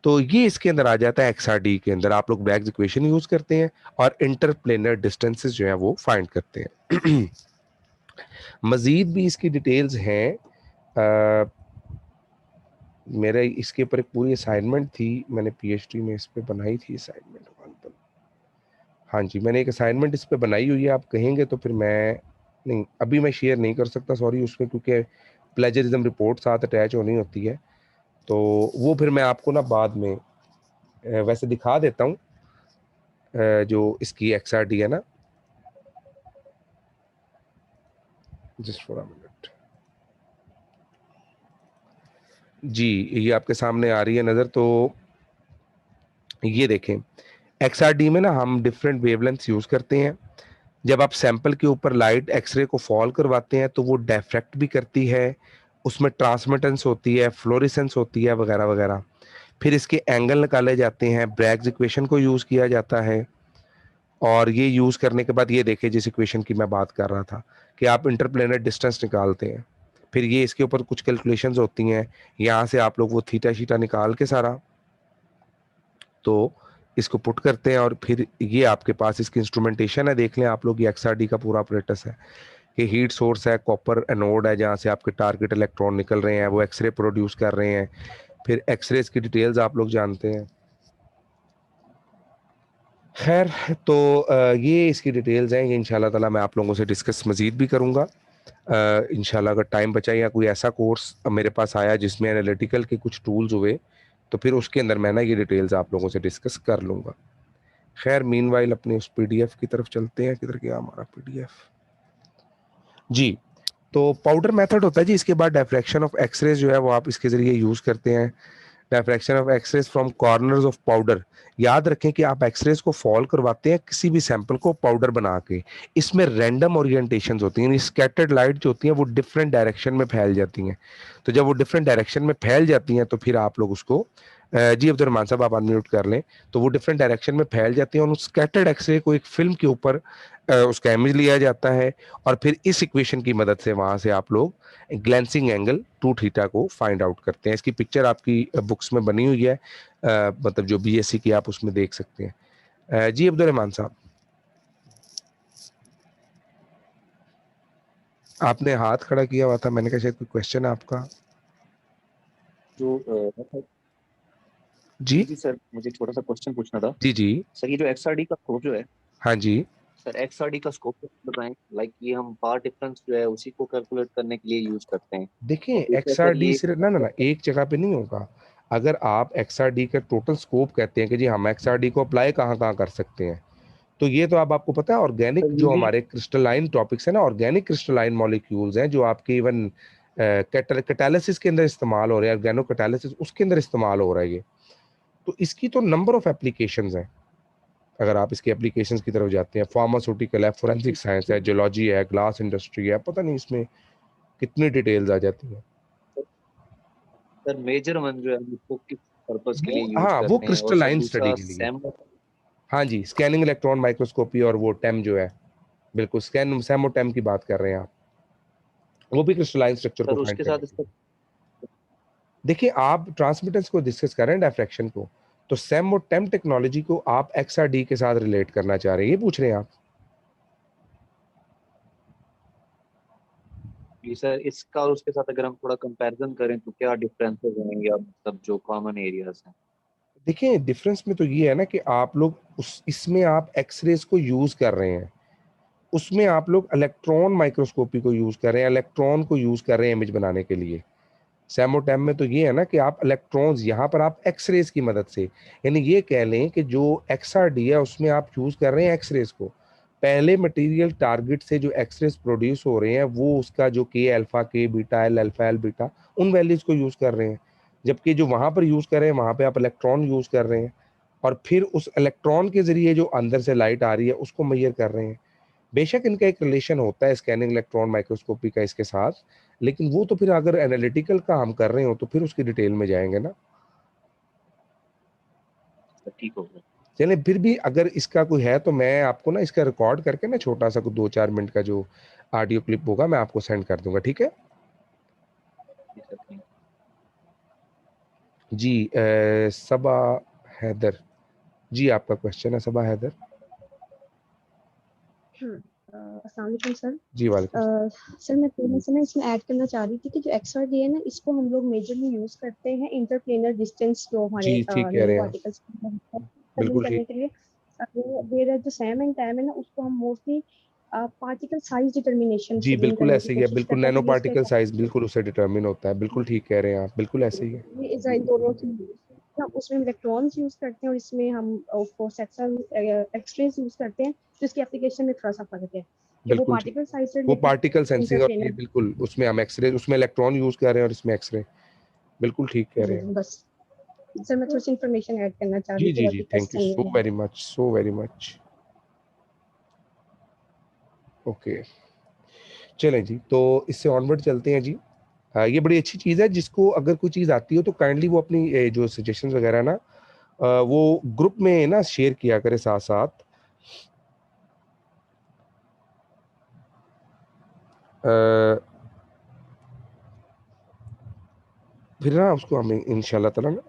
तो ये इसके अंदर आ जाता है। एक्सआरडी के अंदर आप लोग ब्रैग्स इक्वेशन यूज करते हैं और इंटरप्लेनर डिस्टेंसेस जो है वो फाइंड करते हैं। मजीद भी इसकी डिटेल्स हैं। मेरे इसके ऊपर एक पूरी असाइनमेंट थी, मैंने पीएचडी में इस पे बनाई थी असाइनमेंट। हाँ जी, मैंने एक असाइनमेंट इस पे बनाई हुई है। आप कहेंगे तो फिर मैं, नहीं अभी मैं शेयर नहीं कर सकता, सॉरी, उसमें क्योंकि प्लेजरिज्म रिपोर्ट साथ अटैच होनी होती है। तो वो फिर मैं आपको ना बाद में वैसे दिखा देता हूँ। जो इसकी एक्सआरडी है ना, जस्ट फॉर अ मिनट। जी, ये आपके सामने आ रही है नज़र। तो ये देखें, एक्सआरडी में ना हम डिफरेंट वेवलेंथ्स यूज करते हैं। जब आप सैंपल के ऊपर लाइट एक्सरे को फॉल करवाते हैं तो वो डेफ्रेक्ट भी करती है, उसमें ट्रांसमिटेंस होती है, फ्लोरिसेंस होती है, वगैरह वगैरह। फिर इसके एंगल निकाले जाते हैं, ब्रैग्स इक्वेशन को यूज किया जाता है। और ये यूज करने के बाद ये देखिए, जिस इक्वेशन की मैं बात कर रहा था कि आप इंटरप्लेनर डिस्टेंस निकालते हैं, फिर ये इसके ऊपर कुछ कैलकुलेशंस होती हैं। यहाँ से आप लोग वो थीटा शीटा निकाल के सारा, तो इसको पुट करते हैं। और फिर ये आपके पास इसकी इंस्ट्रूमेंटेशन है, देख लें आप लोग, ये एक्सआरडी का पूरा ऑपरेटस है। ये हीट सोर्स है, कॉपर एनोड है, जहाँ से आपके टारगेट इलेक्ट्रॉन निकल रहे हैं, वो एक्सरे प्रोड्यूस कर रहे हैं। फिर एक्सरेज की डिटेल्स आप लोग जानते हैं। खैर, तो ये इसकी डिटेल्स हैं। ये इंशाल्लाह ताला मैं आप लोगों से डिस्कस मजीद भी करूँगा इंशाल्लाह। अगर टाइम बचा या कोई ऐसा कोर्स मेरे पास आया जिसमें एनालिटिकल के कुछ टूल्स हुए, तो फिर उसके अंदर मैं ना ये डिटेल्स आप लोगों से डिस्कस कर लूँगा। खैर, मीनवाइल अपने उस पीडीएफ की तरफ चलते हैं। किधर गया हमारा पीडीएफ? जी, तो पाउडर मेथड होता है जी। इसके बाद डायफ्रैक्शन ऑफ एक्सरेज जो है वो आप इसके जरिए यूज करते हैं। Diffraction of x-rays from corners of powder. याद रखें कि आप एक्सरेज को फॉल करवाते हैं किसी भी सैंपल को पाउडर बना के। इसमें रैंडम ओरिएंटेशंस होती हैं, स्कैटर्ड लाइट जो होती हैं वो डिफरेंट डायरेक्शन में फैल जाती हैं। तो जब वो डिफरेंट डायरेक्शन में फैल जाती हैं तो फिर आप लोग उसको, जी अब्दुलरहमान साहब आप अनम्यूट कर लें। तो वो डिफरेंट डायरेक्शन में फैल जाती हैं और उस स्कैटर्ड एक्सरे को एक फिल्म के ऊपर उसका इमेज लिया जाता है। और फिर इस इक्वेशन की मदद से वहां से आप लोग ग्लैंसिंग एंगल 2 थीटा को फाइंड आउट करते हैं। इसकी पिक्चर आपकी बुक्स में बनी हुई है, मतलब जो बीएससी की, आप उसमें देख सकते हैं। जी अब्दुलरहमान साहब, आपने हाथ खड़ा किया हुआ था, मैंने कहा शायद कोई क्वेश्चन है आपका। जो जी जी सर, मुझे छोटा सा क्वेश्चन पूछना था। जी जी। सर ये जो एक्सआरडी का स्कोप जो है, हाँ जी, सर एक्सआरडी का स्कोप बताएं। लाइक ये हम पावर डिफरेंस जो है उसी को कैलकुलेट करने के लिए यूज करते हैं। देखें, और दूसरा सर एक्सआरडी ये, सिर्फ ना ना ना एक जगह पे नहीं होगा। अगर आप एक्सआरडी का टोटल स्कोप कहते हैं कि जी हम एक्सआरडी को अप्लाई कहाँ कहाँ कर सकते हैं, तो ये तो अब आपको पता है। ऑर्गेनिक सर जो यूजली हमारे क्रिस्टलाइन टॉपिक्स है ना, ऑर्गेनिक क्रिस्टलाइन मॉलिक्यूल्स हैं जो आपके इवन कैटालिसिस के अंदर इस्तेमाल हो रहे हैं, ऑर्गेनो कैटालिसिस उसके अंदर इस्तेमाल हो रहा है ये। तो इसकी तो नंबर ऑफ एप्लीकेशंस हैं। अगर आप इसके एप्लीकेशंस की तरफ जाते हैं, फार्मास्यूटिकल है, फोरेंसिक साइंस है, जियोलॉजी है, ग्लास इंडस्ट्री है, पता नहीं इसमें कितनी डिटेल्स आ जाती हैं। सर मेजर वन जो है हम उसको किस पर्पस के वो, लिए यूज हाँ, वो करते हैं, और सर क्रिस्टलाइन स्टडी दूसरा के लिए। सैम। हाँ जी, स्कैनिंग इलेक्ट्रॉन माइक्रोस्कोपी और वो टेम जो है, बिल्कुल स्कैन सैमो टेम की बात कर रहे हैं आप, वो भी क्रिस्टलाइन स्ट्रक्चर को सर फाइंड उसके करने साथ के इसका, लिए। देखिए, आप ट्रांसमिटेंस को डिस्कस कर रहे हैं, डायफ्रैक्शन को, तो सैम और टेम टेक्नोलॉजी को आप एक्सआरडी के साथ रिलेट करना चाह रहे हैं, ये पूछ रहे हैं आप? जी सर, इसका और उसके साथ अगर हम थोड़ा कंपैरिजन करें तो क्या डिफरेंसेस होंगे, या मतलब जो कॉमन एरियाज हैं। देखिए, डिफरेंस में तो ये है ना कि आप लोग उस इसमें आप एक्सरेज को यूज कर रहे हैं, उसमें आप लोग इलेक्ट्रॉन माइक्रोस्कोपी को यूज कर रहे हैं, इलेक्ट्रॉन को यूज कर रहे हैं इमेज बनाने के लिए। सैमोटेम में तो ये है ना कि आप इलेक्ट्रॉन्स, यहाँ पर आप एक्सरेज की मदद से, यानी ये कह लें कि जो XRD है उसमें आप यूज कर रहे हैं एक्सरेज को। पहले मटेरियल टारगेट से जो एक्सरेज प्रोड्यूस हो रहे हैं वो उसका जो K alpha, K beta, L alpha, L beta, उन वैल्यूज को यूज कर रहे हैं। जबकि जो वहां पर यूज कर रहे हैं वहां पे आप इलेक्ट्रॉन यूज कर रहे हैं, और फिर उस इलेक्ट्रॉन के जरिए जो अंदर से लाइट आ रही है उसको मेजर कर रहे हैं। बेशक इनका एक रिलेशन होता है स्कैनिंग इलेक्ट्रॉन माइक्रोस्कोपी का इसके साथ, लेकिन वो तो फिर अगर एनालिटिकल का हम कर रहे हो तो फिर उसकी डिटेल में जाएंगे ना। ठीक हो गया। चलिए, फिर भी अगर इसका कोई है तो मैं आपको ना इसका रिकॉर्ड करके ना छोटा सा 2-4 मिनट का जो ऑडियो क्लिप होगा मैं आपको सेंड कर दूंगा, ठीक है जी। सबा हैदर जी, आपका क्वेश्चन है सबा हैदर। अस्सलाम वालेकुम सर। जी वालेकुम। सर मैं थोड़ा सा ना इसमें ऐड करना चाह रही थी कि जो XRD है ना, इसको हम लोग मेजरली यूज करते हैं इंटरप्लेनर डिस्टेंस जो हमारे जी ठीक कह नैनो रहे हैं आप, पार्टिकल्स बिल्कुल करने ठीक। के लिए। वेयर जो सैम एंड टैम है ना, उसको हम मोस्टली पार्टिकल साइज डिटरमिनेशन जी से गेन बिल्कुल करने की ऐसे ही है, कोशिश बिल्कुल करते हैं। नैनो तो ये पार्टिकल इसका साइज बिल्कुल उससे डिटरमिन होता है, बिल्कुल ठीक कह रहे हैं आप, बिल्कुल ऐसे ही है। ये इजराइल दोनों की हम उसमें इलेक्ट्रॉन्स यूज करते हैं और इसमें हम ऑफ सेक्शन एक्सरेज यूज करते हैं। तो इसकी एप्लीकेशन में थोड़ा सा फर्क है कि वो बिल्कुल ठीक, पार्टिकल साइज से वो रिलेटेड पार्टिकल सेंसिंग और ये इंटरप्लेनर। बिल्कुल उसमें हम एक्सरे, उसमें इलेक्ट्रॉन यूज कर रहे हैं और इसमें एक्सरे, बिल्कुल ठीक कह रहे हैं। बस सर मैं थोड़ी सी इन्फॉर्मेशन ऐड करना चाह रही जी थी जी जी, बाकी थैंक यू क्वेश्चन सो में। Very much, so very much. Okay, चलें जी, तो इससे ऑनवर्ड चलते हैं जी। ये बड़ी अच्छी चीज़ है, जिसको अगर कोई चीज़ आती हो तो काइंडली वो अपनी जो सजेशंस वगैरह ना वो ग्रुप में ना शेयर किया करे साथ साथ। फिर ना उसको हम इंशाल्लाह ताला ना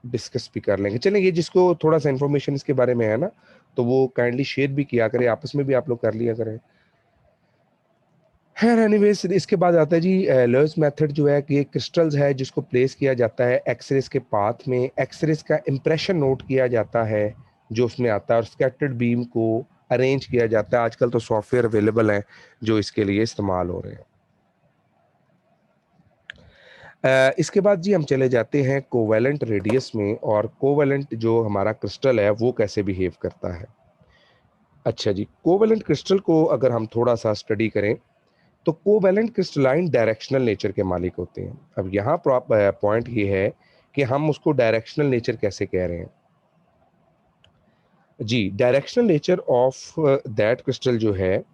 डिस्कस भी कर लेंगे। चलें, ये जिसको थोड़ा सा इन्फॉर्मेशन इसके बारे में है ना तो वो काइंडली शेयर भी किया करे, आपस में भी आप लोग कर लिया करें। खैर एनीवेज, इसके बाद आता है जी लोइस मेथड, जो है कि क्रिस्टल्स है जिसको प्लेस किया जाता है एक्सरेज के पाथ में, एक्सरेज का इंप्रेशन नोट किया जाता है जो उसमें आता है, और स्कैटर्ड बीम को अरेंज किया जाता है। आजकल तो सॉफ्टवेयर अवेलेबल हैं जो इसके लिए इस्तेमाल हो रहे हैं। इसके बाद जी हम चले जाते हैं कोवेलेंट रेडियस में, और कोवेलेंट जो हमारा क्रिस्टल है वो कैसे बिहेव करता है। अच्छा जी, कोवेलेंट क्रिस्टल को अगर हम थोड़ा सा स्टडी करें तो कोवेलेंट क्रिस्टलाइन डायरेक्शनल नेचर के मालिक होते हैं। अब यहाँ पॉइंट ये है कि हम उसको डायरेक्शनल नेचर कैसे कह रहे हैं जी। Directional nature of that crystal जो है,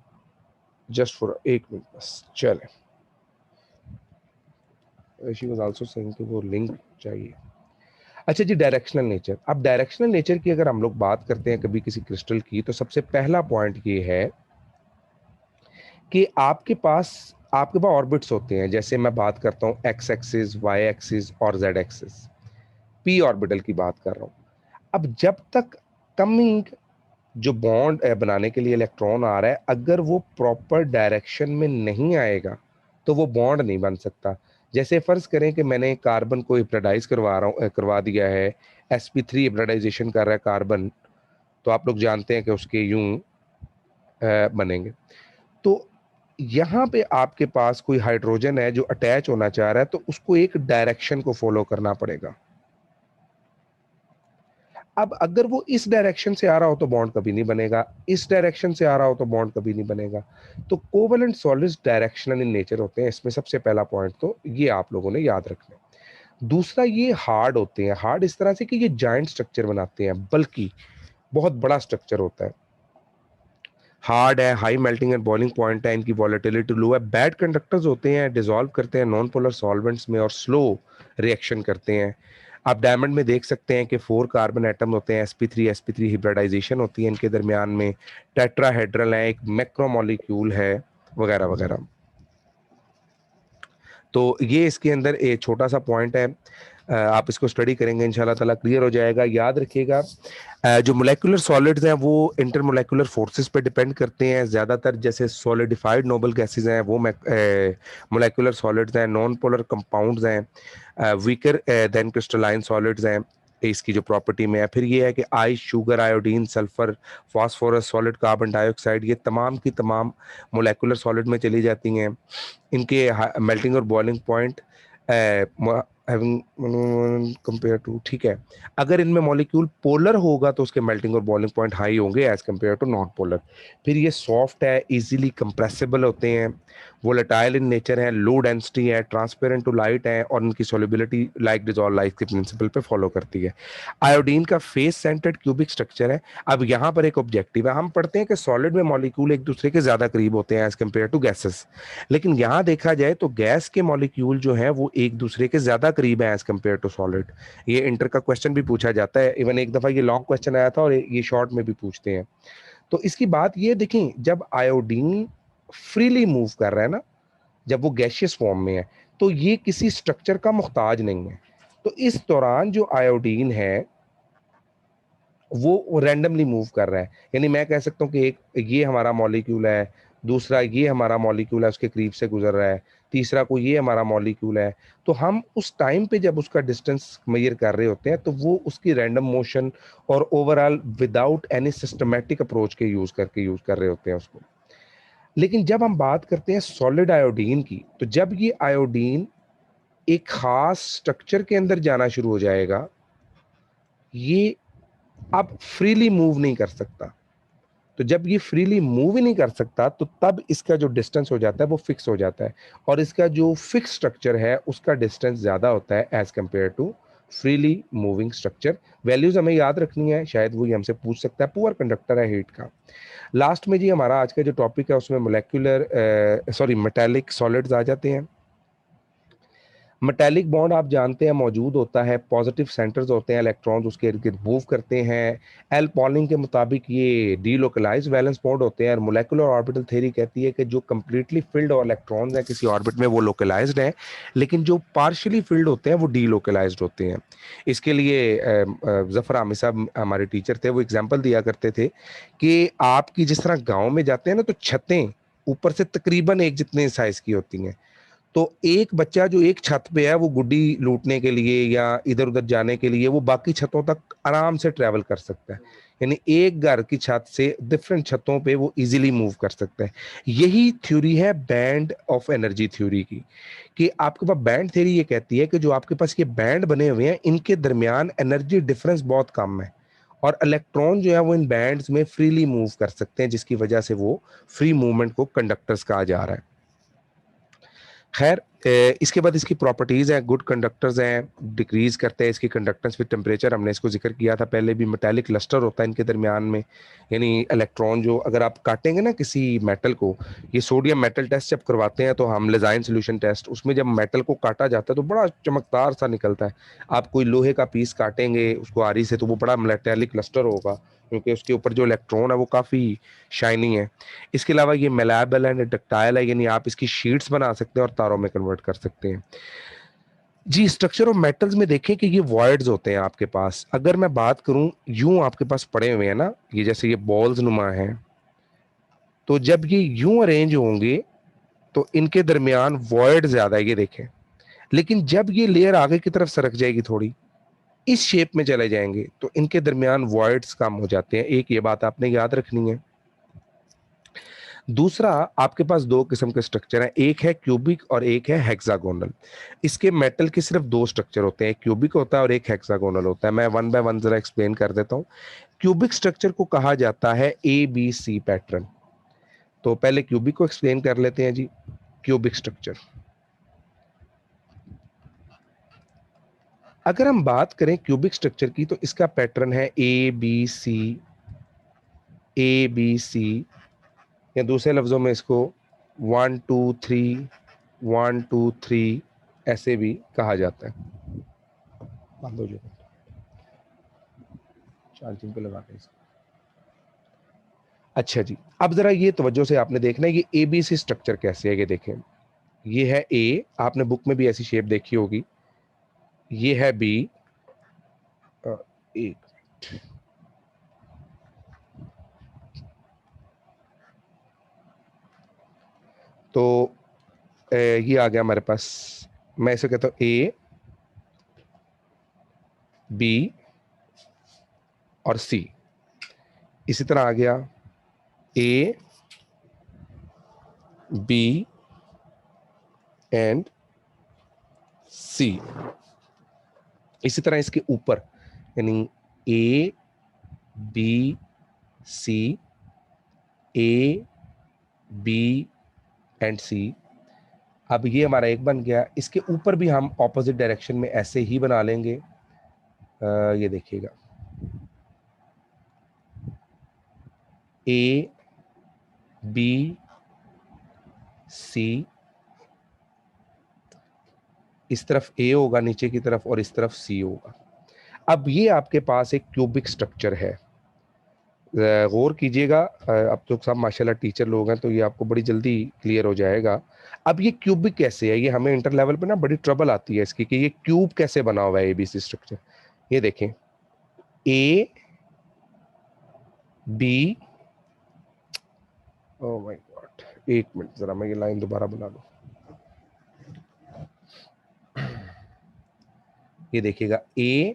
जस्ट फॉर एक मिनट बस, चले, शी वाज आल्सो सेइंग कि वो लिंक चाहिए। अच्छा जी, डायरेक्शनल नेचर। अब डायरेक्शनल नेचर की अगर हम लोग बात करते हैं कभी किसी क्रिस्टल की, तो सबसे पहला पॉइंट ये है कि आपके पास ऑर्बिट्स होते हैं। जैसे मैं बात करता हूँ एक्स एक्सिस, वाई एक्सिस और जेड एक्सिस, पी ऑर्बिटल की बात कर रहा हूँ। अब जब तक कमिंग जो बॉन्ड बनाने के लिए इलेक्ट्रॉन आ रहा है, अगर वो प्रॉपर डायरेक्शन में नहीं आएगा तो वो बॉन्ड नहीं बन सकता। जैसे फर्ज करें कि मैंने कार्बन को हिब्रिडाइज करवा दिया है, sp3 हिब्रिडाइजेशन कर रहा है कार्बन, तो आप लोग जानते हैं कि उसके यूं बनेंगे। तो यहाँ पे आपके पास कोई हाइड्रोजन है जो अटैच होना चाह रहा है, तो उसको एक डायरेक्शन को फॉलो करना पड़ेगा। अब अगर वो इस डायरेक्शन से आ रहा हो तो बॉन्ड कभी नहीं बनेगा, इस डायरेक्शन से आ रहा हो तो बॉन्ड कभी नहीं बनेगा। तो covalent solids directional in nature होते हैं। इसमें सबसे पहला पॉइंट तो ये आप लोगों ने याद रखना है। दूसरा, ये हार्ड होते हैं। हार्ड इस तरह से कि ये जाइंट स्ट्रक्चर बनाते हैं, बल्कि बहुत बड़ा स्ट्रक्चर होता है। हार्ड है, high melting and boiling point है, इनकी वॉलेटिलिटी लो है, बैड कंडक्टर्स होते हैं, डिसॉल्व करते हैं नॉन पोलर सॉल्वेंट्स में और स्लो रिएक्शन करते हैं। आप डायमंड में देख सकते हैं कि 4 कार्बन एटम होते हैं, sp3 हिब्रिडाइजेशन होती है इनके दरमियान में, टेट्राहेड्रल है, एक मैक्रोमोलिक्यूल है, वगैरह वगैरह। तो ये इसके अंदर एक छोटा सा पॉइंट है, आप इसको स्टडी करेंगे इंशाल्लाह ताला क्लियर हो जाएगा। याद रखिएगा, जो मोलेकुलर सॉलिड्स हैं वो इंटरमोलेकुलर फोर्सेस पे डिपेंड करते हैं ज़्यादातर। जैसे सॉलिडिफाइड नोबल गैसेज हैं वो मोलेकुलर सॉलिड्स हैं, नॉन पोलर कंपाउंड्स हैं, वीकर देन क्रिस्टलाइन सॉलिड्स हैं। इसकी जो प्रॉपर्टी में है। फिर ये है कि ice, sugar, iodine, sulphur, phosphorus, solid, carbon dioxide, ये तमाम की तमाम मोलेकुलर सॉलिड में चली जाती हैं। इनके मेल्टिंग और बॉइलिंग पॉइंट कंपेयर टू, ठीक है, अगर इनमें मॉलिक्यूल पोलर होगा तो उसके मेल्टिंग और बॉइलिंग पॉइंट हाई होंगे as compare to not polar. फिर ये सॉफ्ट है, इजीली कंप्रेसिबल होते हैं, वोलेटाइल इन नेचर है, लो डेंसिटी है, ट्रांसपेरेंट टू लाइट है, और इनकी सॉल्युबिलिटी लाइक डिसॉल्व लाइट के प्रिंसिपल पे फॉलो करती है। आयोडीन का फेस सेंटर्ड क्यूबिक स्ट्रक्चर है। अब यहाँ पर एक ऑब्जेक्टिव है, हम पढ़ते हैं कि सॉलिड में मॉलिक्यूल एक दूसरे के ज्यादा करीब होते हैं एज कंपेयर टू गैसेस, लेकिन यहाँ देखा जाए तो गैस के मॉलिक्यूल जो है वो एक दूसरे के ज्यादा करीब है एज कंपेयर टू सॉलिड। ये इंटर का क्वेश्चन भी पूछा जाता है, इवन एक दफा ये लॉन्ग क्वेश्चन आया था और ये शॉर्ट में भी पूछते हैं। तो इसकी बात ये देखें, जब आयोडीन फ्रीली मूव कर रहा है ना, जब वो गैशियस फॉर्म में है, तो ये किसी स्ट्रक्चर का मुख्ताज नहीं है। तो इस दौरान जो आयोडीन है वो रैंडमली मूव कर रहा है। यानी मैं कह सकता हूँ कि एक ये हमारा मॉलिक्यूल है, दूसरा ये हमारा मॉलिक्यूल है उसके करीब से गुजर रहा है, तीसरा कोई ये हमारा मॉलिक्यूल है। तो हम उस टाइम पे जब उसका डिस्टेंस मेजर कर रहे होते हैं तो वो उसकी रैंडम मोशन और overall without any systematic approach के यूज कर रहे होते हैं उसको। लेकिन जब हम बात करते हैं सॉलिड आयोडीन की, तो जब ये आयोडीन एक खास स्ट्रक्चर के अंदर जाना शुरू हो जाएगा, ये अब फ्रीली मूव नहीं कर सकता। तो जब ये फ्रीली मूव ही नहीं कर सकता तो तब इसका जो डिस्टेंस हो जाता है वो फिक्स हो जाता है, और इसका जो फिक्स स्ट्रक्चर है उसका डिस्टेंस ज्यादा होता है as compare to freely moving structure. Values हमें याद रखनी है, शायद वो ही हमसे पूछ सकता है। पुअर कंडक्टर है हीट का। लास्ट में जी हमारा आज का जो टॉपिक है उसमें मेटेलिक सॉलिड्स आ जाते हैं। मेटेलिक बॉन्ड आप जानते हैं मौजूद होता है, पॉजिटिव सेंटर्स होते हैं, इलेक्ट्रॉन्स उसके इर्द गिर्द मूव करते हैं। एल पॉलिंग के मुताबिक ये डीलोकलाइज वैलेंस बॉन्ड होते हैं, और मोलेकुलर ऑर्बिटल थ्योरी कहती है कि जो कंप्लीटली फिल्ड और इलेक्ट्रॉन्स हैं किसी ऑर्बिट में वो लोकलाइज्ड हैं, लेकिन जो पार्शियली फिल्ड होते हैं वो डीलोकलाइज्ड होते हैं। इसके लिए जफर आमिर साहब हमारे टीचर थे, वो एग्जाम्पल दिया करते थे कि आपकी जिस तरह गाँव में जाते हैं ना तो छतें ऊपर से तकरीबन एक जितने साइज की होती हैं, तो एक बच्चा जो एक छत पे है वो गुड्डी लूटने के लिए या इधर उधर जाने के लिए वो बाकी छतों तक आराम से ट्रेवल कर सकता है। यानी एक घर की छत से डिफरेंट छतों पे वो इजीली मूव कर सकता है। यही थ्योरी है बैंड ऑफ एनर्जी थ्योरी की, कि आपके पास बैंड थ्योरी ये कहती है कि जो आपके पास ये बैंड बने हुए हैं इनके दरमियान एनर्जी डिफरेंस बहुत कम है, और इलेक्ट्रॉन जो है वो इन बैंड्स में फ्रीली मूव कर सकते हैं, जिसकी वजह से वो फ्री मूवमेंट को कंडक्टर्स कहा जा रहा है। खैर, इसके बाद इसकी प्रॉपर्टीज हैं, गुड कंडक्टर्स हैं, डिक्रीज करते हैं इसकी कंडक्टेंस विद टेम्परेचर, हमने इसको जिक्र किया था पहले भी। मेटालिक लस्टर होता है इनके दरमियान में, यानी इलेक्ट्रॉन जो अगर आप काटेंगे ना किसी मेटल को, ये सोडियम मेटल टेस्ट जब करवाते हैं तो हम लेजाइन सोल्यूशन टेस्ट, उसमें जब मेटल को काटा जाता है तो बड़ा चमकदार सा निकलता है। आप कोई लोहे का पीस काटेंगे उसको आरी से तो वो बड़ा मेटालिक लस्टर होगा, क्योंकि उसके ऊपर जो इलेक्ट्रॉन है वो काफी शाइनी है। इसके अलावा ये मेलाबल एंड डक्टाइल है, यानी आप इसकी शीट्स बना सकते हैं और तारों में कन्वर्ट कर सकते हैं। जी, स्ट्रक्चर ऑफ मेटल्स में देखें कि ये वॉइड्स होते हैं आपके पास। अगर मैं बात करूं, यूं आपके पास पड़े हुए हैं ना, ये जैसे ये बॉल्स नुमा हैं, तो जब ये यूं अरेंज होंगे तो इनके दरमियान वॉइड ज्यादा है, ये देखें। लेकिन जब ये लेयर आगे की तरफ सरक जाएगी, थोड़ी इस शेप में चले जाएंगे, तो इनके दरमियान वॉइड्स कम हो जाते हैं। एक ये बात आपने याद रखनी है। दूसरा, आपके पास दो किस्म के स्ट्रक्चर हैं, एक है क्यूबिक और एक है हेक्सागोनल। इसके मेटल के सिर्फ दो स्ट्रक्चर होते हैं, एक क्यूबिक होता है और एक हेक्सागोनल होता है। मैं वन बाय वन जरा एक्सप्लेन कर देता हूं। क्यूबिक स्ट्रक्चर को कहा जाता है ABC पैटर्न। तो पहले क्यूबिक को एक्सप्लेन कर लेते हैं जी। क्यूबिक स्ट्रक्चर, अगर हम बात करें क्यूबिक स्ट्रक्चर की, तो इसका पैटर्न है ABC, या दूसरे लफ्जों में इसको 1 2 3 1 2 3 ऐसे भी कहा जाता है। बंद हो जाए, चार्जिंग पे लगा के इसको। अच्छा जी, अब जरा ये तवज्जो से आपने देखना है ये ABC स्ट्रक्चर कैसे है। ये देखें, ये है A, आपने बुक में भी ऐसी शेप देखी होगी। ये है B, एक, तो ये आ गया हमारे पास। मैं इसे कहता हूं A B और C। इसी तरह आ गया A, B एंड C। इसी तरह इसके ऊपर यानी A, B, C, A, B and C। अब ये हमारा एक बन गया। इसके ऊपर भी हम ऑपोजिट डायरेक्शन में ऐसे ही बना लेंगे। ये देखिएगा A, B, C, इस तरफ A होगा नीचे की तरफ और इस तरफ C होगा। अब ये आपके पास एक क्यूबिक स्ट्रक्चर है। गौर कीजिएगा, अब तो सब माशाल्लाह टीचर लोग हैं तो ये आपको बड़ी जल्दी क्लियर हो जाएगा। अब ये क्यूबिक कैसे है, ये हमें इंटर लेवल पे ना बड़ी ट्रबल आती है इसकी कि ये क्यूब कैसे बना हुआ है एबीसी स्ट्रक्चर। ये देखें A, B, oh my God, एक मिनट जरा मैं ये लाइन दोबारा बना लूं। ये देखिएगा A,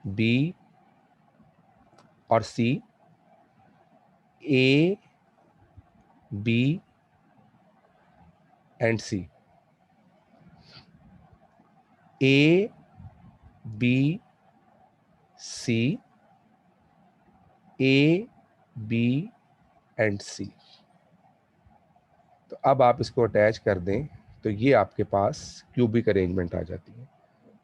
B और C, A, B and C, A, B, C, A, B and C। तो अब आप इसको अटैच कर दें तो ये आपके पास क्यूबिक अरेंजमेंट आ जाती है।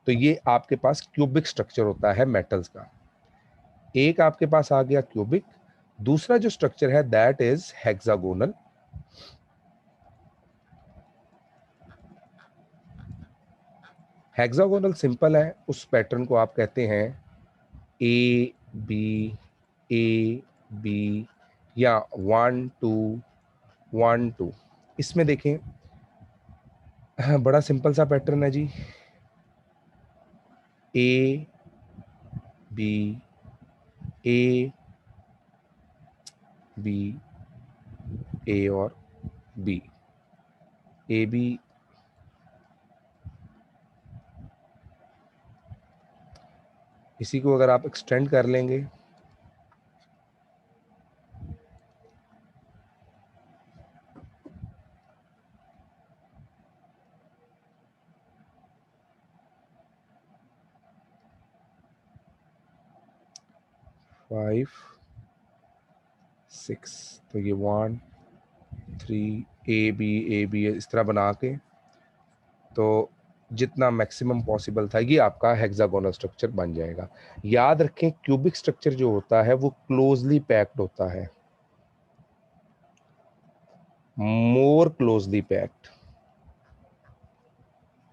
तो ये आपके पास क्यूबिक स्ट्रक्चर होता है मेटल्स का। एक आपके पास आ गया क्यूबिक। दूसरा जो स्ट्रक्चर है that is hexagonal. Hexagonal simple है, उस पैटर्न को आप कहते हैं ए बी या 1 2 1 2। इसमें देखें बड़ा सिंपल सा पैटर्न है जी, ए बी ए और बी, ए बी। इसी को अगर आप एक्सटेंड कर लेंगे फाइव 6, तो ये 1 3 ए बी इस तरह बना के तो जितना मैक्सिमम पॉसिबल था ये आपका हेक्सागोनल स्ट्रक्चर बन जाएगा। याद रखें क्यूबिक स्ट्रक्चर जो होता है वो क्लोजली पैक्ड होता है, मोर क्लोजली पैक्ड।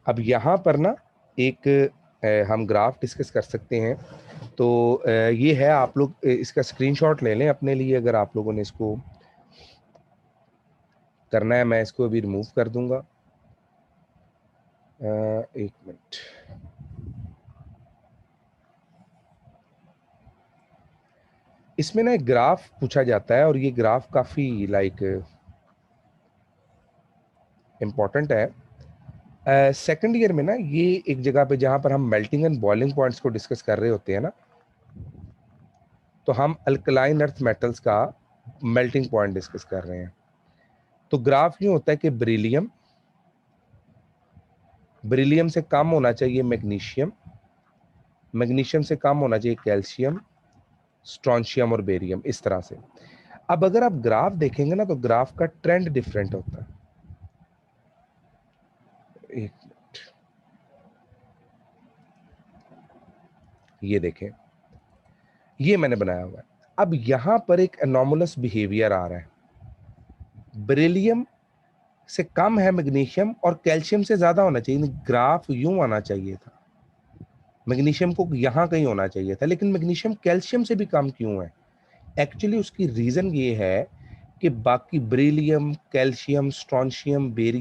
अब यहाँ पर ना एक हम ग्राफ डिस्कस कर सकते हैं। तो ये है, आप लोग इसका स्क्रीनशॉट ले लें अपने लिए अगर आप लोगों ने इसको करना है। मैं इसको अभी रिमूव कर दूंगा। एक मिनट, इसमें ना एक ग्राफ पूछा जाता है और ये ग्राफ काफी इम्पोर्टेंट है। सेकंड ईयर में ना ये एक जगह पे जहां पर हम मेल्टिंग एंड बॉइलिंग पॉइंट्स को डिस्कस कर रहे होते हैं ना, तो हम अल्कलाइन अर्थ मेटल्स का मेल्टिंग पॉइंट डिस्कस कर रहे हैं। तो ग्राफ यूं होता है कि बेरिलियम से कम होना चाहिए मैग्नीशियम, मैग्नीशियम से कम होना चाहिए कैल्शियम, स्ट्रोंशियम और बेरियम, इस तरह से। अब अगर आप ग्राफ देखेंगे ना तो ग्राफ का ट्रेंड डिफरेंट होता है। एक मिनट, ये देखें, ये मैंने बनाया हुआ है। अब यहां पर एक एनोमलस बिहेवियर आ रहा है। बेरिलियम से कम है मैग्नीशियम और कैल्शियम से ज्यादा होना चाहिए। ग्राफ यूं आना चाहिए था, मैग्नीशियम को यहां कहीं होना चाहिए था, लेकिन मैग्नीशियम कैल्शियम से भी कम क्यों है? एक्चुअली उसकी रीजन ये है कि बाकी बेरिलियम, कैल्शियम, स्ट्रोंशियम, बेरियम